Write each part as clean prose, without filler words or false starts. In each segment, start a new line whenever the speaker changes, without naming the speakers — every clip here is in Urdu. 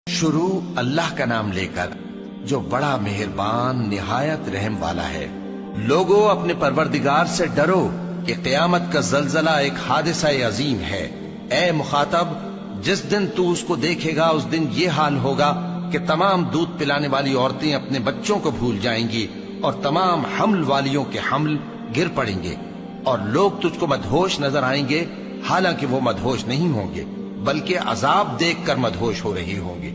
شروع اللہ کا نام لے کر جو بڑا مہربان نہایت رحم والا ہے۔ لوگو اپنے پروردگار سے ڈرو کہ قیامت کا زلزلہ ایک حادثہ عظیم ہے۔ اے مخاطب، جس دن تو اس کو دیکھے گا اس دن یہ حال ہوگا کہ تمام دودھ پلانے والی عورتیں اپنے بچوں کو بھول جائیں گی اور تمام حمل والیوں کے حمل گر پڑیں گے، اور لوگ تجھ کو مدہوش نظر آئیں گے، حالانکہ وہ مدہوش نہیں ہوں گے بلکہ عذاب دیکھ کر مدہوش ہو رہے ہوں گے۔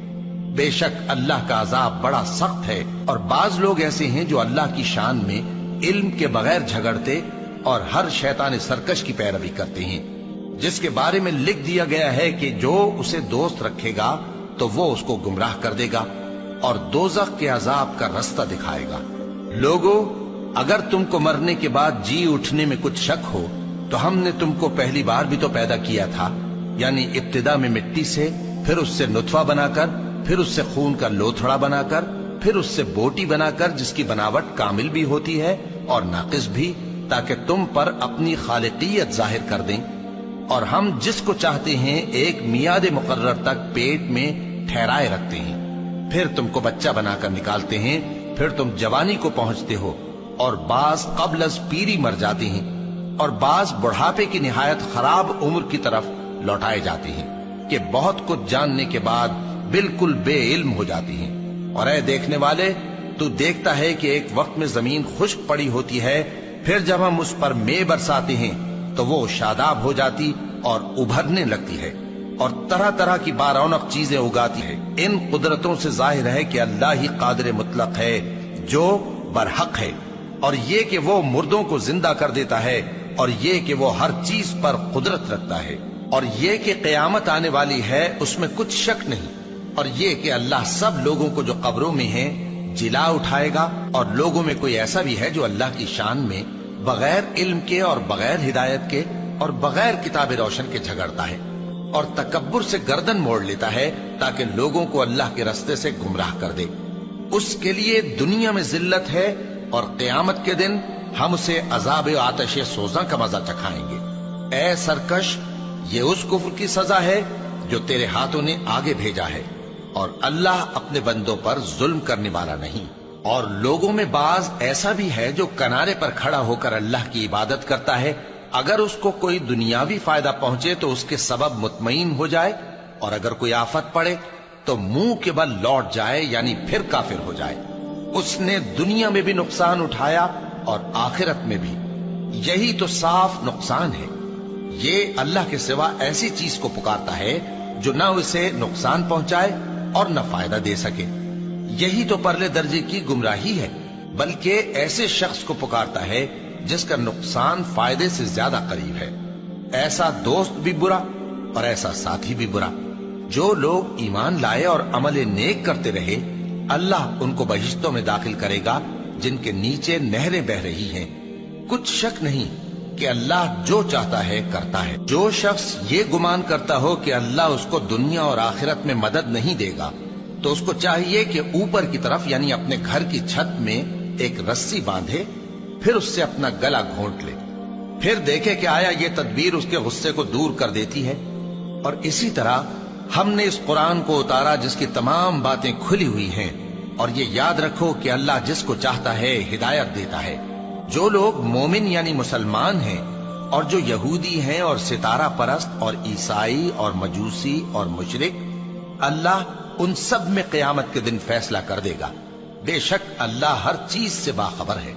بے شک اللہ کا عذاب بڑا سخت ہے، اور بعض لوگ ایسے ہیں جو اللہ کی شان میں علم کے بغیر جھگڑتے اور ہر شیطان سرکش کی پیروی کرتے ہیں، جس کے بارے میں لکھ دیا گیا ہے کہ جو اسے دوست رکھے گا تو وہ اس کو گمراہ کر دے گا اور دوزخ کے عذاب کا رستہ دکھائے گا۔ لوگو، اگر تم کو مرنے کے بعد جی اٹھنے میں کچھ شک ہو تو ہم نے تم کو پہلی بار بھی تو پیدا کیا تھا، یعنی ابتدا میں مٹی سے، پھر اس سے نطفہ بنا کر، پھر اس سے خون کا لوتھڑا بنا کر، پھر اس سے بوٹی بنا کر جس کی بناوٹ کامل بھی ہوتی ہے اور ناقص بھی، تاکہ تم پر اپنی خالقیت ظاہر کر دیں۔ اور ہم جس کو چاہتے ہیں ایک میعاد مقرر تک پیٹ میں ٹھہرائے رکھتے ہیں، پھر تم کو بچہ بنا کر نکالتے ہیں، پھر تم جوانی کو پہنچتے ہو، اور بعض قبل از پیری مر جاتے ہیں، اور بعض بڑھاپے کی نہایت خراب عمر کی طرف لوٹائے جاتے ہیں کہ بہت کچھ جاننے کے بعد بالکل بے علم ہو جاتی ہیں۔ اور اے دیکھنے والے، تو دیکھتا ہے کہ ایک وقت میں زمین خشک پڑی ہوتی ہے، پھر جب ہم اس پر مے برساتے ہیں تو وہ شاداب ہو جاتی اور ابھرنے لگتی ہے اور طرح طرح کی بارونق چیزیں اگاتی ہے۔ ان قدرتوں سے ظاہر ہے کہ اللہ ہی قادر مطلق ہے جو برحق ہے، اور یہ کہ وہ مردوں کو زندہ کر دیتا ہے، اور یہ کہ وہ ہر چیز پر قدرت رکھتا ہے، اور یہ کہ قیامت آنے والی ہے اس میں کچھ شک نہیں، اور یہ کہ اللہ سب لوگوں کو جو قبروں میں ہیں جلا اٹھائے گا، اور لوگوں میں کوئی ایسا بھی ہے جو اللہ کی شان میں بغیر علم کے اور بغیر ہدایت کے اور بغیر کتاب روشن کے جھگڑتا ہے اور تکبر سے گردن موڑ لیتا ہے تاکہ لوگوں کو اللہ کے رستے سے گمراہ کر دے۔ اس کے لیے دنیا میں ذلت ہے، اور قیامت کے دن ہم اسے عذاب آتش سوزاں کا مزہ چکھائیں گے۔ اے سرکش، یہ اس کفر کی سزا ہے جو تیرے ہاتھوں نے آگے بھیجا ہے، اور اللہ اپنے بندوں پر ظلم کرنے والا نہیں۔ اور لوگوں میں بعض ایسا بھی ہے جو کنارے پر کھڑا ہو کر اللہ کی عبادت کرتا ہے، اگر اس کو کوئی دنیاوی فائدہ پہنچے تو اس کے سبب مطمئن ہو جائے، اور اگر کوئی آفت پڑے تو منہ کے بل لوٹ جائے، یعنی پھر کافر ہو جائے۔ اس نے دنیا میں بھی نقصان اٹھایا اور آخرت میں بھی، یہی تو صاف نقصان ہے۔ یہ اللہ کے سوا ایسی چیز کو پکارتا ہے جو نہ اسے نقصان پہنچائے اور نہ فائدہ دے سکے، یہی تو پرلے درجے کی گمراہی ہے۔ بلکہ ایسے شخص کو پکارتا ہے جس کا نقصان فائدے سے زیادہ قریب ہے۔ ایسا دوست بھی برا اور ایسا ساتھی بھی برا۔ جو لوگ ایمان لائے اور عمل نیک کرتے رہے، اللہ ان کو بہشتوں میں داخل کرے گا جن کے نیچے نہریں بہ رہی ہیں۔ کچھ شک نہیں کہ اللہ جو چاہتا ہے کرتا ہے۔ جو شخص یہ گمان کرتا ہو کہ اللہ اس کو دنیا اور آخرت میں مدد نہیں دے گا تو اس کو چاہیے کہ اوپر کی طرف یعنی اپنے گھر کی چھت میں ایک رسی باندھے، پھر اس سے اپنا گلا گھونٹ لے، پھر دیکھے کہ آیا یہ تدبیر اس کے غصے کو دور کر دیتی ہے۔ اور اسی طرح ہم نے اس قرآن کو اتارا جس کی تمام باتیں کھلی ہوئی ہیں، اور یہ یاد رکھو کہ اللہ جس کو چاہتا ہے ہدایت دیتا ہے۔ جو لوگ مومن یعنی مسلمان ہیں اور جو یہودی ہیں اور ستارہ پرست اور عیسائی اور مجوسی اور مشرک، اللہ ان سب میں قیامت کے دن فیصلہ کر دے گا۔ بے شک اللہ ہر چیز سے باخبر ہے۔